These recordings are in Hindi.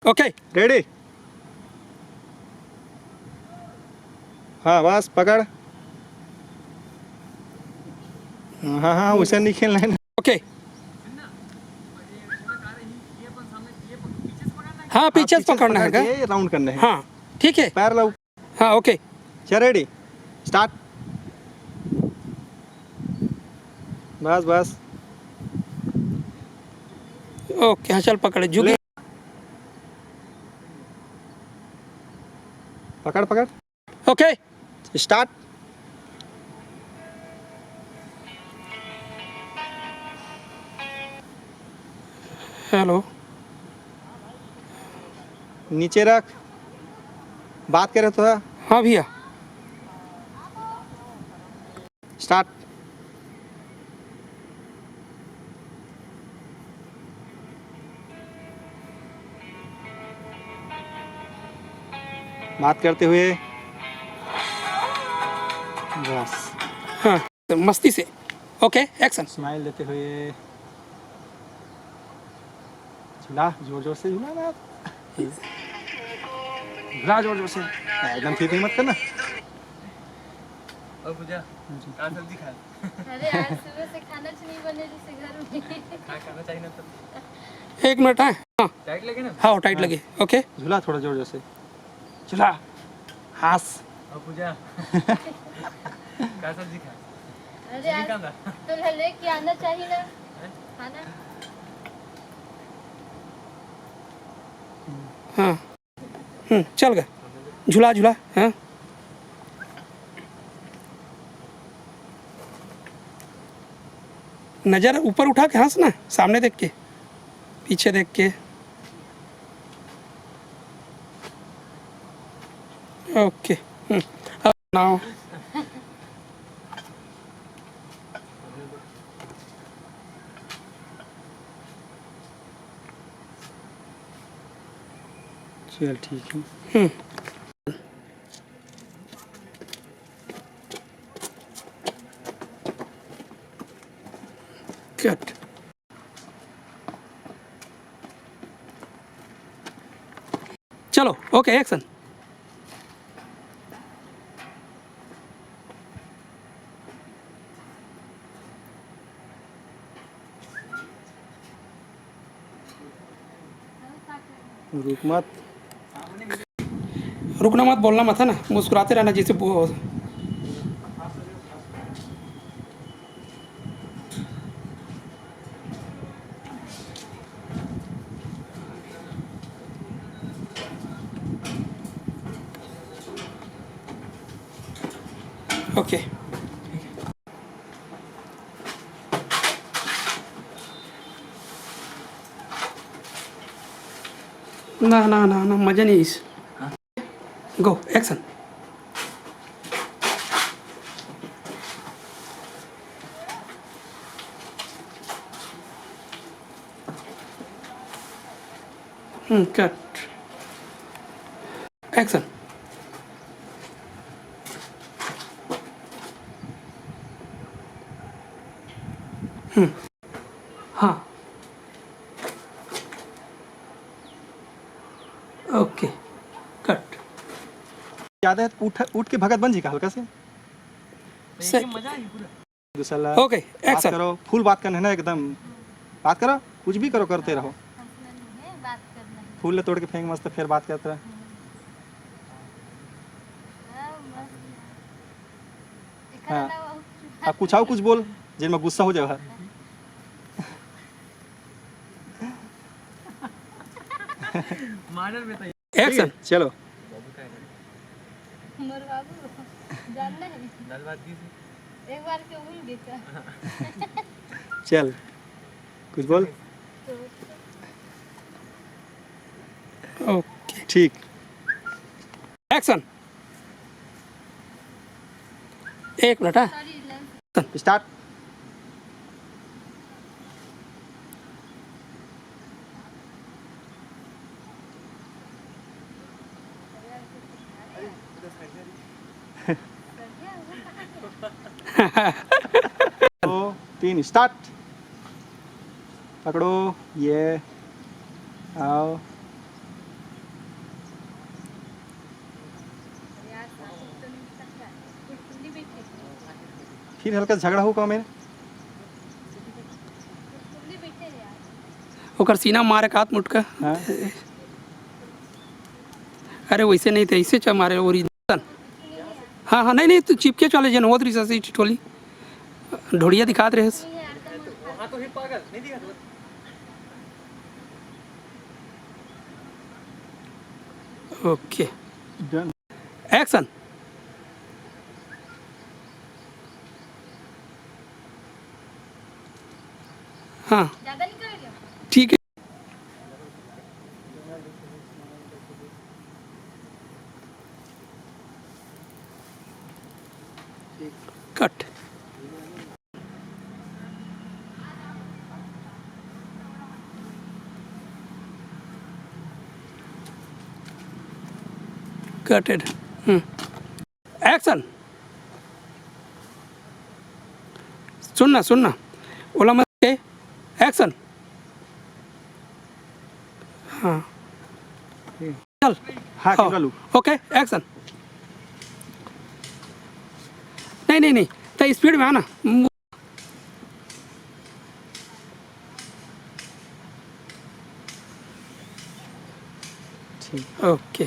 Okay ready. हाँ बस पकड़। हाँ हाँ उसे नहीं खेलना है। ओके हाँ पीछे से पकड़ना है क्या? राउंड करना है। हाँ ठीक है। पैर लो। हाँ ओके चल रेडी स्टार्ट। बस बस ओके हाँ चल पकड़े झुकी। पकड़ पकड़ ओके स्टार्ट। हेलो नीचे रख। बात करे तो है। हाँ भैया स्टार्ट। बात करते हुए बस हाँ तो मस्ती से। Okay action. स्माइल देते हुए झूला जोर जोर से झूला ना। झूला जोर जोर से एकदम ठीक मत करना। और पूजा कहाँ सब्जी खा? अरे आज सुबह से खाना नहीं बने जैसे घर में। खाना चाहिए ना तो। 1 मिनट है। हाँ टाइट लगे ना? हाँ टाइट लगे। ओके झूला थोड़ा जोर जोर से झूला हास। और पूजा कहाँ सब्जी खा? अरे आज तो लेके आना चाहिए ना खाना। हाँ चल गए झूला झूला। हाँ नज़र ऊपर उठा के हंसना, सामने देख के पीछे देख के। ओके अब नाउ चल ठीक है। कट। चलो ओके एक्शन। रुक मत। रुकना मत, बोलना मत है ना, मुस्कुराते रहना जैसे ओके ना ना ना ना मजा नहीं इस। गो एक्शन। Cut action. हाँ ओके कट। याद है उठ उठ के भगत बन जी का हल्का से। ये मजा आई पूरा। दूसरा ओके बात एक्शन। करो, फुल बात करना है ना, एकदम बात करो, कुछ भी करो, करते रहो। हंसना नहीं है, बात करना है। फूल ले तोड़ के फेंक मस्त, फिर बात करते रहो। हाँ, मस्त। हाँ। एकरा अलावा अब कुछ आओ कुछ बोल जिनमें गुस्सा हो जाए। मॉडल में तो एक्शन। चलो बाबू का है मोर बाबू जानना है। दाल भात की एक बार क्यों भूल गए क्या? चल कुछ बोल। ओके ठीक एक्शन। 1 मिनट। हाँ सॉरी लेंस। स्टार्ट। दो तीन स्टार्ट। पकड़ो ये आओ फिर हल्का झगड़ा हो का मेरे ओकर सीना मारे का हाथ मुटका हाँ अरे वैसे नहीं थे ऐसे चा मारे ओरिजिनल हाँ हाँ नहीं नहीं तू चिपके चले जन होत रही ससी ठोली ढोड़िया दिखात रहे हाँ तो फिर पागल नहीं दिखा ओके डन एक्शन हाँ ज्यादा नहीं कर रही हो? ठीक है कट कटेड एक्शन सुनना ओला मत एक्शन हाँ चल हाँ कैमरा लू ओके एक्शन नहीं तो स्पीड में आना ठीक ओके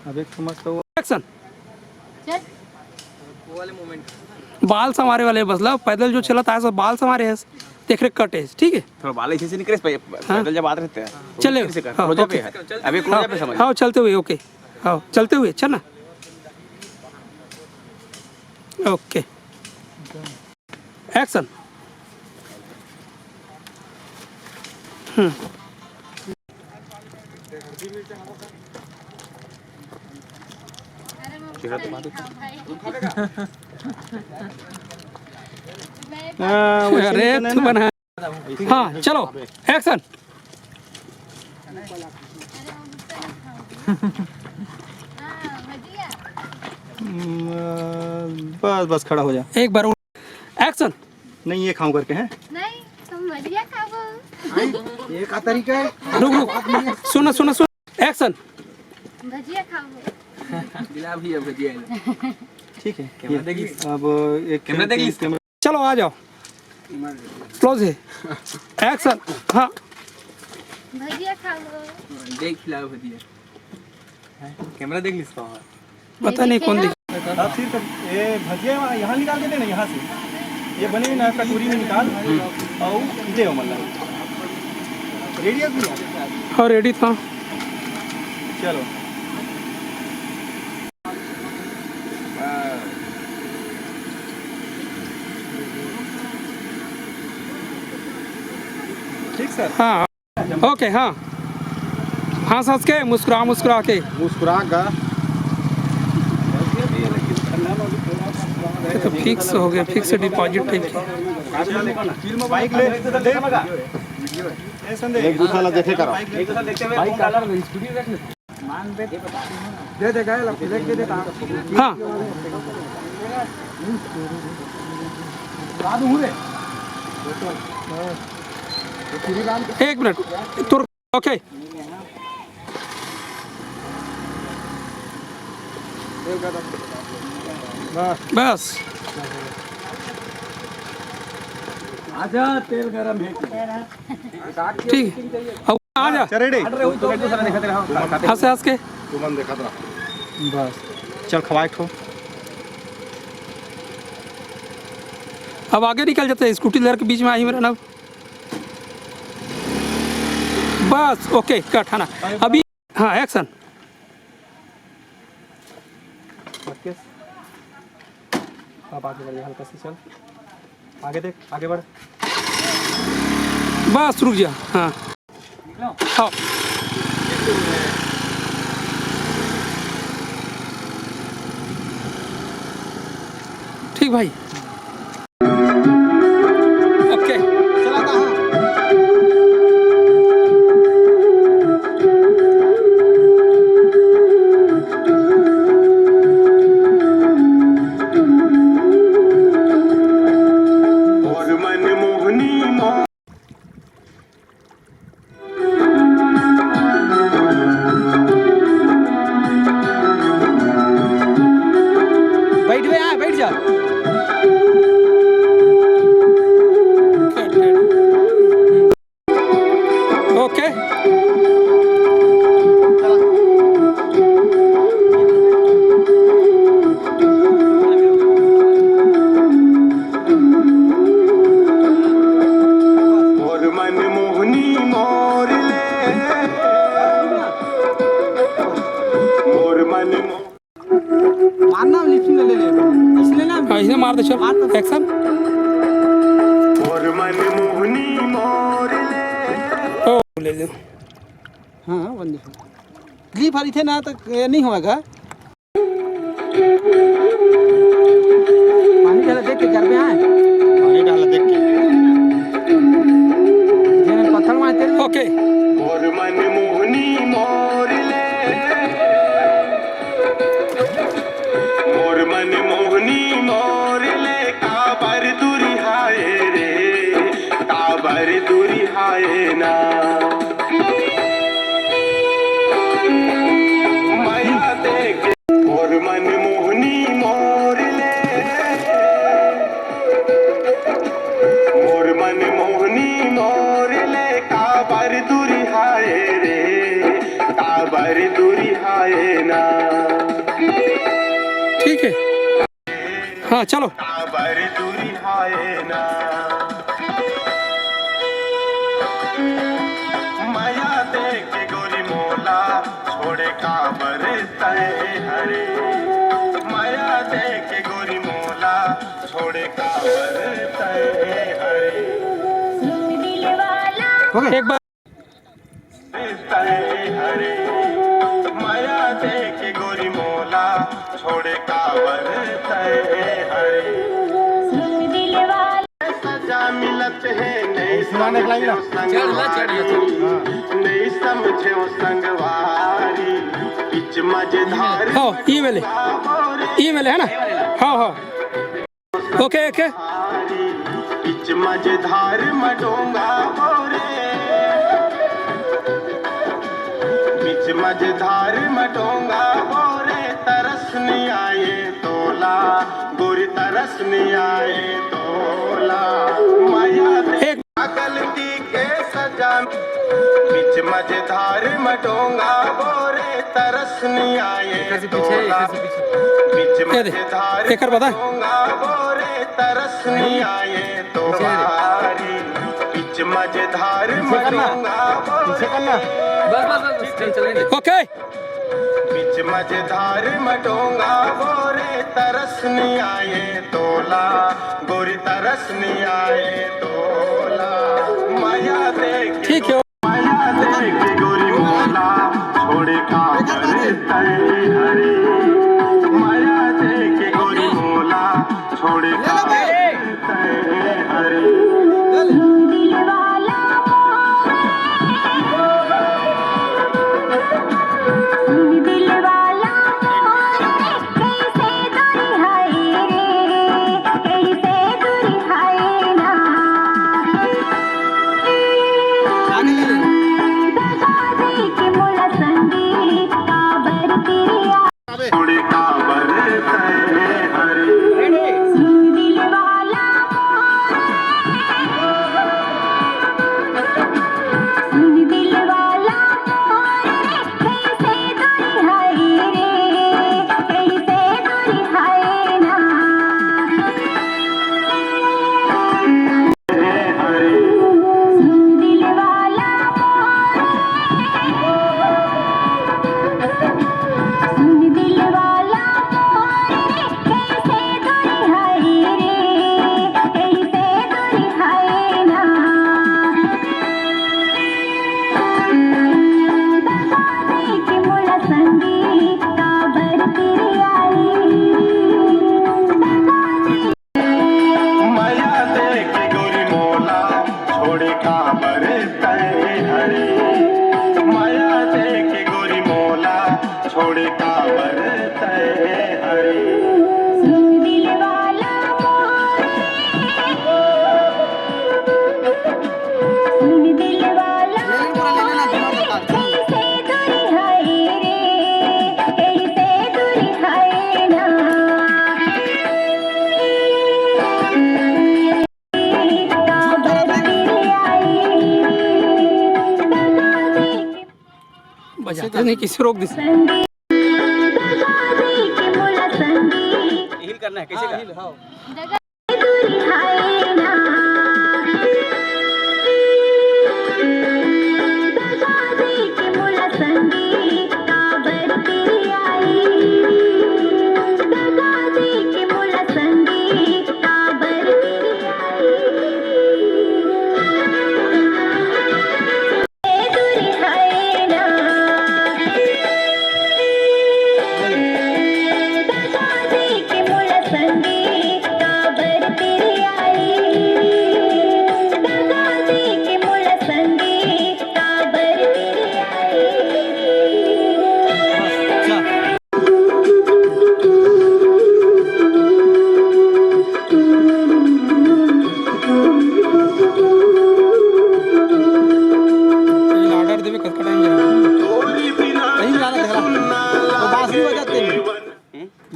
अब एक तो मस्त हुआ एक्शन चल वो वाले मोमेंट बाल संवारे वाले बसला पैदल जो चला था सब बाल संवारे है देख रहे कट है ठीक है थोड़ा बाल ऐसे नहीं करे पैदल जब आते रहते हैं तो चले फिर से कर हाँ, क्लोजअप पे ओके। है अभी क्लोजअप पे समझ हाँ चलते हुए ओके हाँ चलते हुए चल ना ओके एक्शन अरे मैं चेहरा तो बात भाई मैं हाँ, वैसे अरे नहीं करना तू है ना। बना हाँ चलो एक्शन हाँ भजिया बस खड़ा हो जा एक बार एक्शन नहीं ये खाऊं करके हैं नहीं तुम भजिया खाओ ये का तरीका है रुक सुन एक्शन भजिया खाओ दिला भी है भजिया ठीक है कैमरा देख ली? अब एक कैमरा देख ली? कैमरा चलो आ जाओ क्लोज है एक्शन हाँ भजिया खाओ देख खिलाओ भजिया कैमरा देख ली इसका पता नहीं कौन दिख अब फिर तो ये भजिया यहाँ निकाल के देना यहाँ से ये बने ना कटोरी में निकाल और दे मतलब रेडी है भैया? हाँ रेडी था चलो ठीक सर हाँ ओके हाँ हंस हंस के मुस्कुरा के मुस्कुरा का ये तो फिक्स हो गया फिक्स डिपॉजिट टाइप की बाइक ले एक दूसरा देखे करो बाइक काला स्टूडियो रख ले दे दे गाय लेके दे हाँ एक मिनट तुर ओके बस आजा तेल गरम है ठीक है अब आ जा चल रेडी हंस हंस के बस चल खवाए ठो अब आगे निकल जाते हैं स्कूटी लेकर के बीच में आई मेरा ना बस ओके कट है ना अभी हाँ एक्शन आप आगे बढ़िए हल्का से चल आगे देख आगे बढ़ बस रुक जा हाँ हाँ ठीक भाई ओके चलाता हूँ बैठ गए यहाँ बैठ जा मारना लिफ्टिंग ले ले इसलिए ना हाँ इसने मार दे चल एक्शन ओ ले ले हाँ वंडरफुल क्लिप हरी थे ना तो ये नहीं होगा पानी डाला देख के घर में आए पानी डाला देख के जेने पत्थर मारते ओके मोर मन मोहनी मोर ले मोर मन मोहनी मोर ले काबर दूरी हाय रे काबर दूरी हाय ना माया देख मोर मन मोहनी मोर ले मोर मन मोहनी मोर ले काबर दूरी हाय रे काबर दूरी हाय ना ठीक है हाँ चलो काबर दूरी हाय ना माया देख के गोरी मोला छोड़े काबर तय हरे माया देख के गोरी मोला छोड़े काबर तय हरे दिल वाला एक बार तय हरे माया देख के गोरी मोला छोड़े काबर तय हरे दिल वाला सजा मिलत है नहीं समझे नहीं समझे संगवारी बिच मजेदार हाँ ई वाले है ना हाँ हाँ ओके ओके बिच मजेदार मडोंगा बोरे बिच मजेदार मडोंगा बोरे तरस नहीं आए तोला गोरी तरस नहीं आए तोला माया एक गलती के सजा बिच मजेदार मडोंगा बोरे तरस नहीं आए तोला बिच ये दे मजेदार एक कर बता मडोंगा बोरे तरस नहीं आए तोहारी बिच मजेदार मडोंगा बोरे ओके बिच मजेदार मडोंगा बोरे तरस नहीं आए तोला गोरी तरस नहीं आए तोला माया देख ठीक है माया देख गोरी मोला छोड़े काबर तय हरे माया देख गोरी मोला छोड़े काबर तय हरे दिल वाला दिल वाला कैसे दूरी हाय रे कैसे दूरी हाय ना दादी के मुला संगी काबर तिरिया छोड़े काबर तय हरे दिल वाला दिल वाला कैसे दूरी हाय रे कैसे दूरी हाय ना दिल वाला दिल वाला कैसे दूरी हाय रे कैसे दूरी हाय ना दादी के मुला संगी काबर तिरियाई माया देख गोरी मोला छोड़े काबर तय हरे माया देख गोरी मोला छोड़े काबर तय हरे दिल वाला दिल वाला कैसे दूरी हाय रे कैसे दूरी हाय ना काबर तिरियाई बजाते नहीं किसी रोक दी संगी दादी के मुला संगी हिल करना है कैसे का दूरी हाय ना दादी के मुला संगी काबर तिरियाई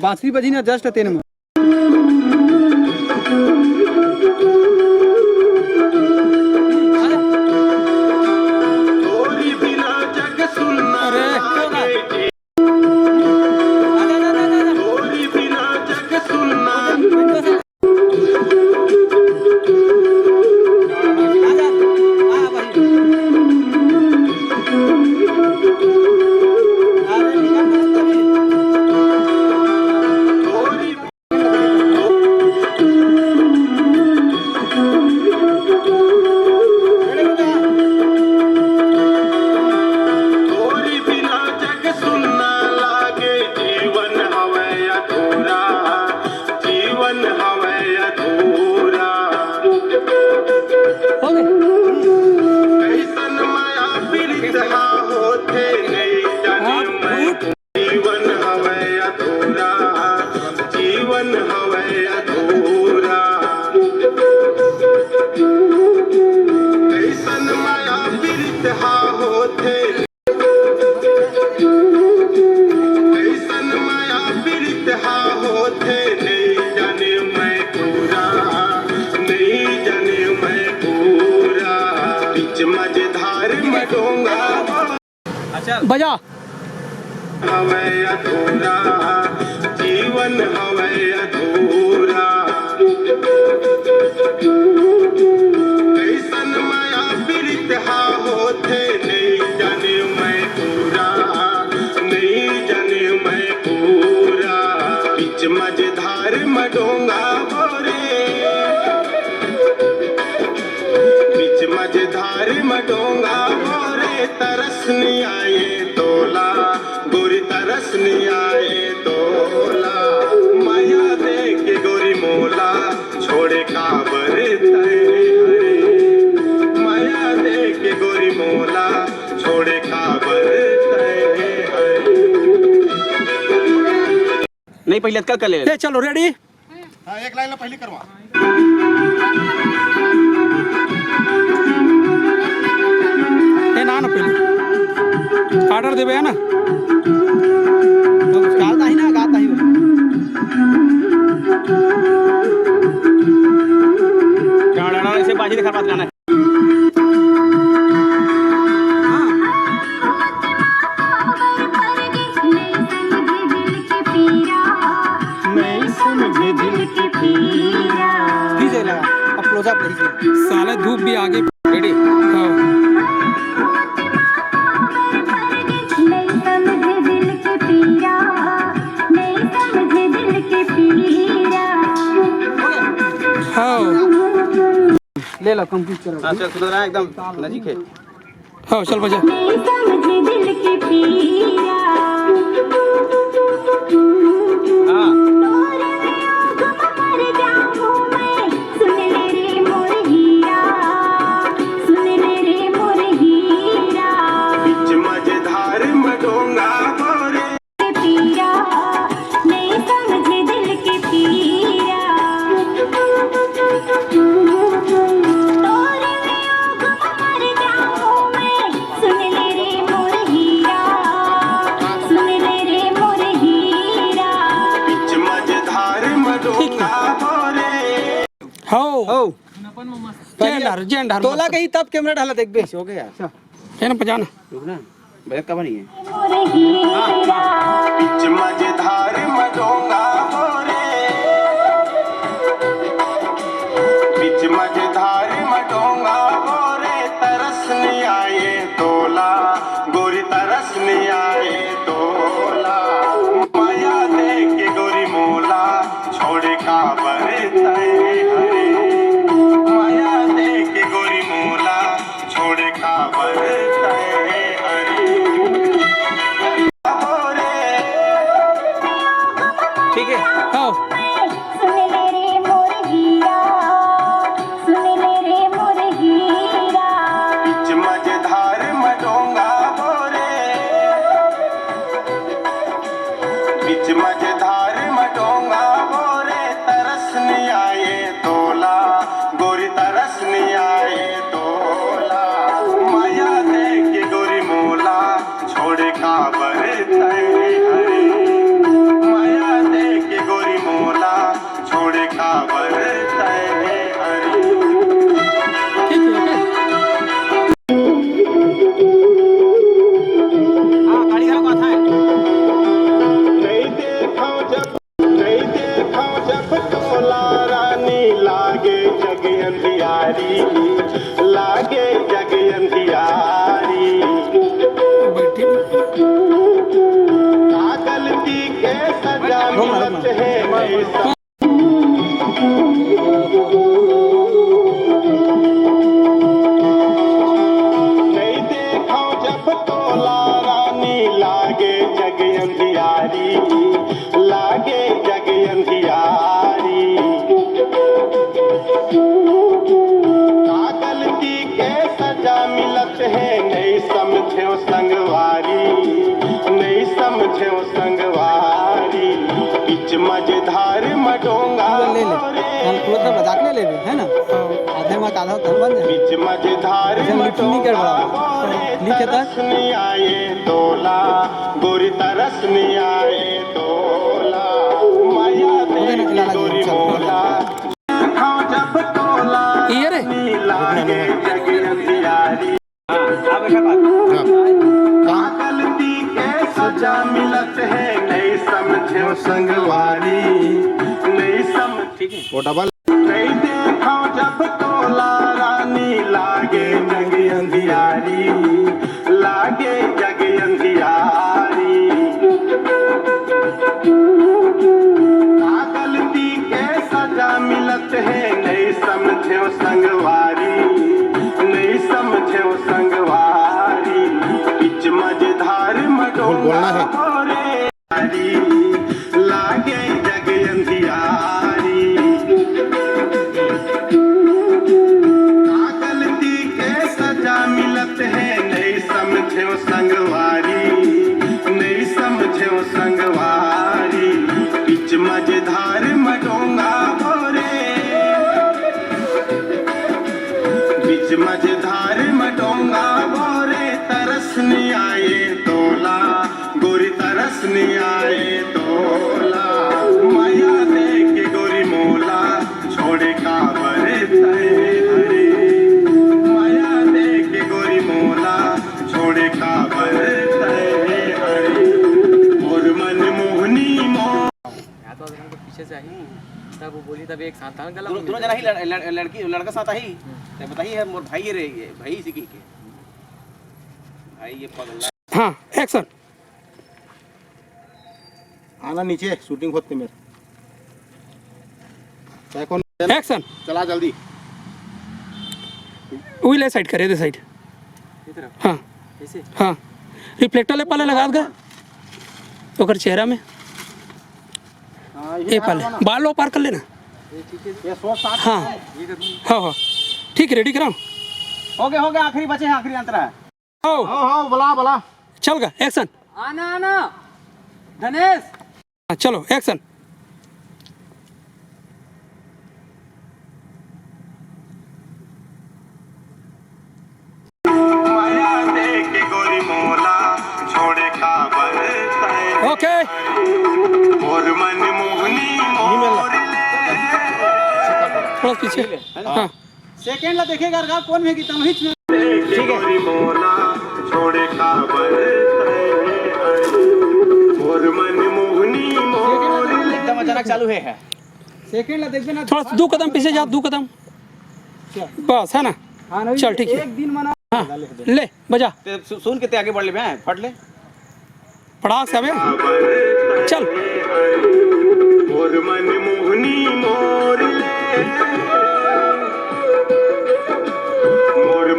बांसुरी बजी ना जस्ट तेरे में गोरी बिना जग सुनना लागे गोरी बिना जग सुनना गोरी बिना जग सुनना लागे जीवन हवे अधूरा जीवन हवे अधूरा कैसन माया पीड़ित हा होते नहीं जाने मैं जीवन हवे अधूरा जीवन हवे अधूरा कैसन माया पीड़ित हा होते कैसन माया पीड़ित हा होते नहीं जाने मैं पूरा नहीं जाने मैं पूरा बीच मझधार में डोंगा बजा हवे अधूरा जीवन हवे अधूरा कैसन माया पीड़ित हा होते नहीं जाने मैं पूरा नहीं जाने मैं पूरा बीच मझधार में डोंगा बोरे बीच मझधार में डोंगा बोरे तरसनी आए तोला गोरी तरसनी आए तोला माया दे के गोरी मोला छोड़े काबर तय हरे माया दे के गोरी मोला छोड़े काबर तय हरे नहीं पहले कल कर ले ए चलो रेडी हाँ एक लाइन पहले करवा ए ना ना पहले ऑर्डर देबे है ना तो गाता ही ना गाता ही ऐसे बाजी दिखा बात गाना है नहीं समझे दिल की पीरा डीजे लगा अब क्लोजअप लीजिए साले धूप भी आगे रेडी हाँ नहीं समझे दिल की पीरा नहीं समझे दिल की पीरा हाँ ले लो कंप्लीट करो हाँ चल सुन रहा है एकदम नजीक है हाँ चल बजा नहीं समझे दिल की पीरा हाँ मर जाऊं मैं सुन ले रे मोर हीरा सुन ले रे मोर हीरा बीच मझधार में डोंगा बोरे पीरा नहीं समझे दिल की पीरा तोरे वियोग मर जाऊं मैं सुन ले रे मोर हीरा सुन ले रे मोर हीरा बीच मझधार में डोंगा बोरे हाँ ओ जेंडर तोला कहीं तब कैमरा डाला देख बे हो गया है ना बजाना रुकना बजट का बनी है मोर हीरा बीच मझधार में डोंगा बोरे बीच मझधार में डोंगा बोरे तरसनी आए तोला गोरी तरसनी आए तोला माया दे के गोरी मोला छोड़े काबर तय हरे माया दे के गोरी मोला छोड़े काबर तय हरे ठीक है हाँ सुन ले रे मोर हीरा सुन ले रे मोर हीरा बीच मझधार में डोंगा बोरे बीच मझधार में डोंगा बोरे तरसनी आए तोला गोरी तरसनी आए तोला माया दे के गोरी मोला छोड़े काबर तय हरे माया दे मिलत है नई सम नहीं देखो जब तोला रानी लागे जग अंधियारी लागे जग अंधियारी का गलती के सजा मिलत है नहीं समझो संगवारी नहीं समझो संगवारी बिच मझधार मडोंगा ले ले हम पूरा तो बजा के ले ले है ना आधे में आधा धन बन जाए बिच मझधार मडोंगा नीचे तक तरसनी आए तोला गोरी तरसनी आए तोला माया दे गोरी मोला खाओ जब तोला ये रे लागे जग अंधियारी गलती के सजा मिलत है नहीं समझो संगवारी नहीं समझ नहीं देखो जब तोला रानी लागे जग अंधियारी लागे जग अंधियारी गलती के सजा मिलत है नहीं समझो संगवारी नहीं समझो संगवारी बिच मझधार मडोंगा लागे जग अंधियारी गलती के सजा मिलत है नहीं समझो संगवारी नहीं समझो संगवारी बिच मझधार मडोंगा बिच मझधार मडोंगा बोरे तरसनी आए तोला गोरी तरसनी आए तोला माया दे के गोरी मोला छोड़े काबर तय हरे माया दे के गोरी मोला छोड़े काबर तय हरे और मन मोहनी तो हमको पीछे से आई तब वो बोली तब एक साथ था गला दोनों जना ही लड़की लड़का साथ ही तो बताइए मोर भाई रे ये भाई सिकी के भाई ये पगला हाँ एक्शन आना नीचे शूटिंग होते मेरे क्या कौन एक्शन चला जल्दी वही ले साइड करे दे साइड हाँ ऐसे हाँ रिफ्लेक्टर ले पाले लगा दे ओकर चेहरा में ये पाले बाल लो पार कर लेना ये 160 हाँ हाँ हाँ ठीक रेडी कराओ हो गया आखिरी बचे हैं आखिरी अंतरा है आओ हाँ बोला चल गा एक्शन आना धनेश हाँ चलो एक्शन माया दे के गोरी मोला छोड़े काबर तय ओके और मन मोहनी मोर थोड़ा पीछे हाँ सेकंड ला देखेगा का कौन में गीता में के गोरी मोला छोड़े काबर तय और मन मोहनी मोर एकदम अचानक चालू है सेकंड ला देखबे ना थोड़ा 2 कदम पीछे जा 2 कदम बस है ना हां नहीं चल ठीक है एक दिन मना हाँ ले बजा सुन के ते आगे बढ़ ले मैं फट ले पड़ाक से चल और मन मोहनी मोर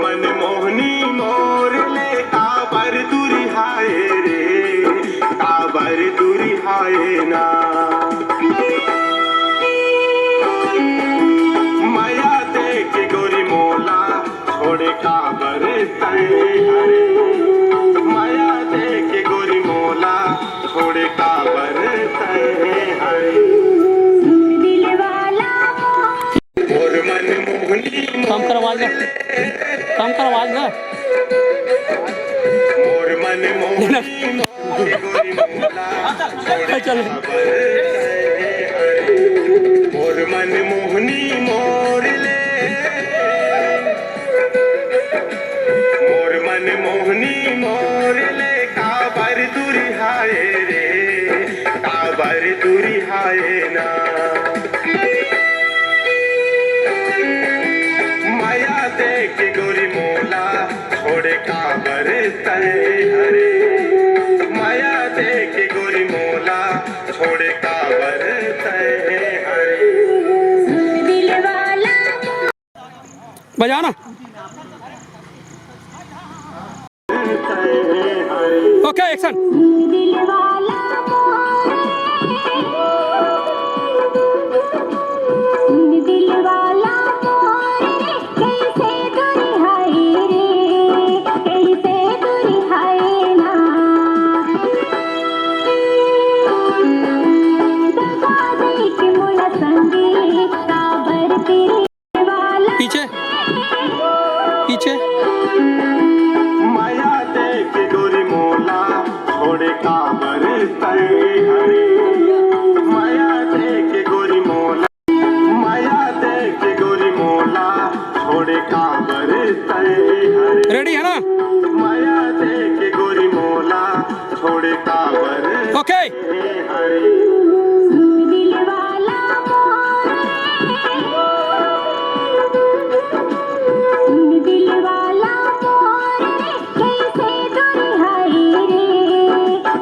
मन मोहनी मोर ले काबर दूरी हाय रे काबर दूरी हाय ना माया दे के गोरी मोला छोड़े काबर तय हरे माया दे के गोरी मोला छोड़े काबर तय हरे दिल वाला और मन मोहनी काम कर आवाज गा काम कर आवाज गा और मन मोहनी मोर गोरी मोला चल और मन मोहनी मोर मन मोहनी मोर काबर दूरी हाय रे काबर दूरी हाय ना माया दे के गोरी मोला छोड़े काबर तय हरे माया दे के गोरी मोला छोड़े काबर बजाना। Okay action. दिल वाला मोरे, दिल वाला मोरे, कैसे दूरी हाय रे, कैसे दूरी हाय ना। दगा दे के मुला संगी काबर तेरे वाला पीछे पीछे। माया देख गोरी मोला छोड़े काबर तय हरे माया देख गोरी मोला माया देख गोरी मोला छोड़े काबर तय हरे रेडी है ना? माया देख गोरी मोला छोड़े काबर ओके। हरे दिल वाला मोरे, दिल वाला मोरे, कैसे दूरी हाय रे,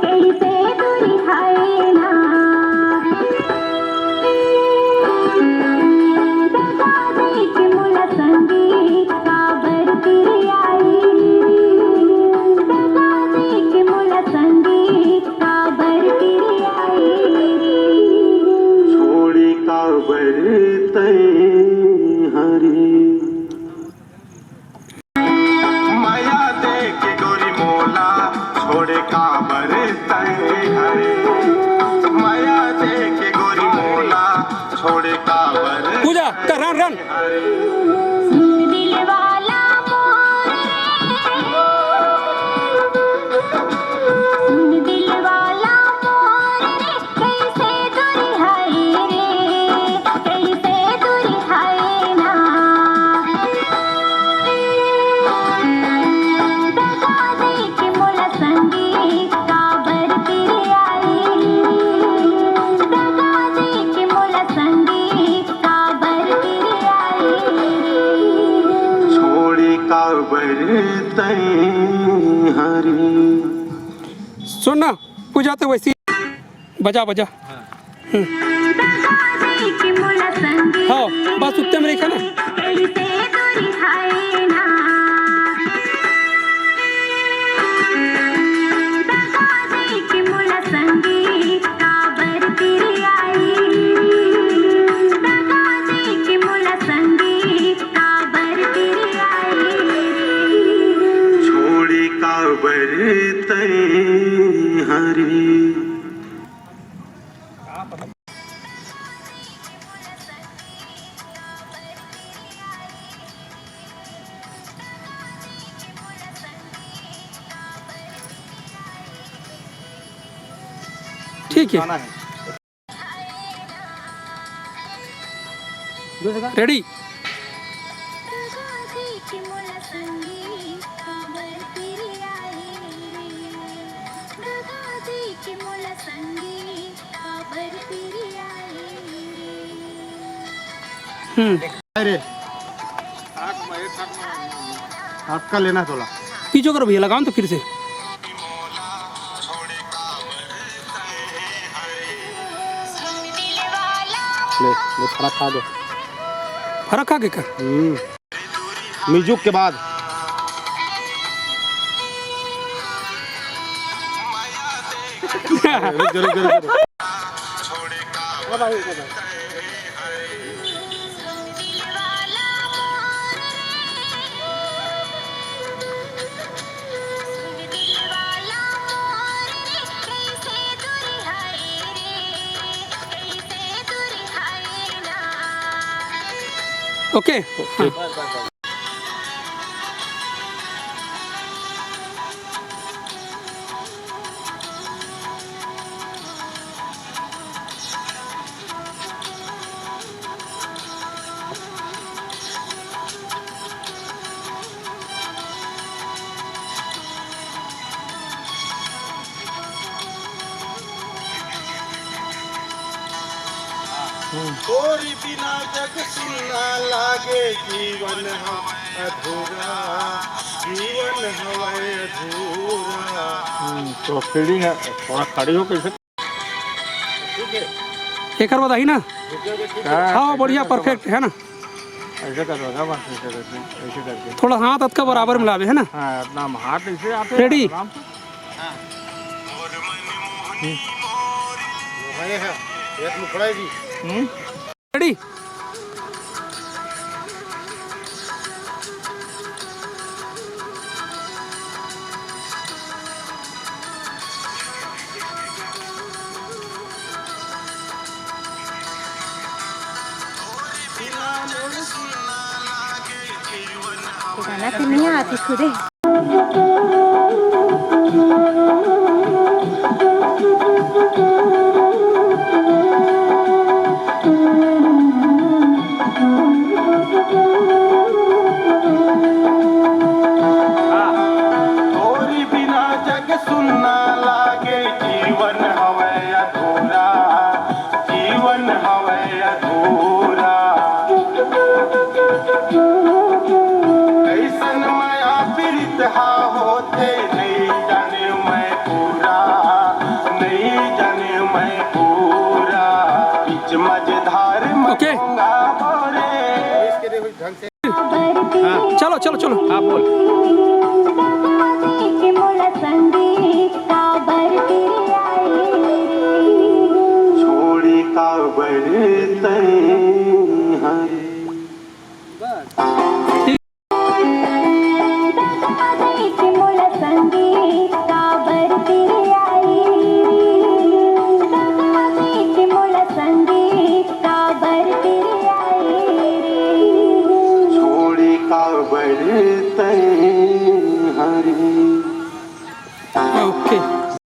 कैसे दूरी हाय ना। दगा दे के मुला संगी काबर तेरे आई, दगा दे के मुला संगी काबर तेरे आई। छोड़ी काबर तय हरे माया देख गोरी मोला छोड़े काबर तय हरे माया देख गोरी मोला छोड़े काबर पूजा कर, रन रन। हरे दिल वाला मोरे, दिल वाला मोरे, कैसे दूरी हाय रे, कैसे दूरी हाय ना। दगा दे के मुला संगी काबर तेरे आई, दगा दे के मुला संगी काबर तेरे आई। छोड़ी काबर तय हरे सुनना पूजा तो वैसी बजा बजा। दगा दे के मुला संगी हाँ बस उत्ते में रेखा ना। कैसे दूरी हाय ना। दगा दे के मुला संगी काबर तेरे आई, दगा दे के मुला संगी काबर तेरे आई। छोड़ी काबर तय हरे ठीक है गाना है रेडी। दगा दे के मुला संगी काबर तेरे आई, दगा दे के मुला संगी काबर तेरे आई। अरे आपका लेना है थोड़ा पीछे करो भैया, लगाओ तो फिर से। ले ले फर्क खा दो फर्क खा के कर। म्यूजिक के बाद रुक जा, रुक जा, रुक जा। ओके हाँ। तोरी बिना जग सुनना लागे जीवन हम अधूरा जीवन हवे अधूरा। तो फीलिंग है थोड़ा खड़ी हो कैसे एक बार बताइए ना। हाँ बढ़िया परफेक्ट है ना। ऐसे करो ना बस ऐसे करके ऐसे करके थोड़ा हाथ हाथ का बराबर मिलावे है ना हाँ अपना हाथ ऐसे आते Ready? आराम से। हम्म रेडी गाना तो नहीं आती खुद ही तोरी बिना जग सुनना लागे जीवन हवे अधूरा जीवन हवे अधूरा कैसन माया पीड़ित हा होते नहीं जाने मैं पूरा नहीं जाने मैं पूरा बीच मझधार ओके मंगा बोरे चलो चलो चलो हाँ बोल के मोला संदेश काबर तेरे आए छोड़ी का बड़े हरे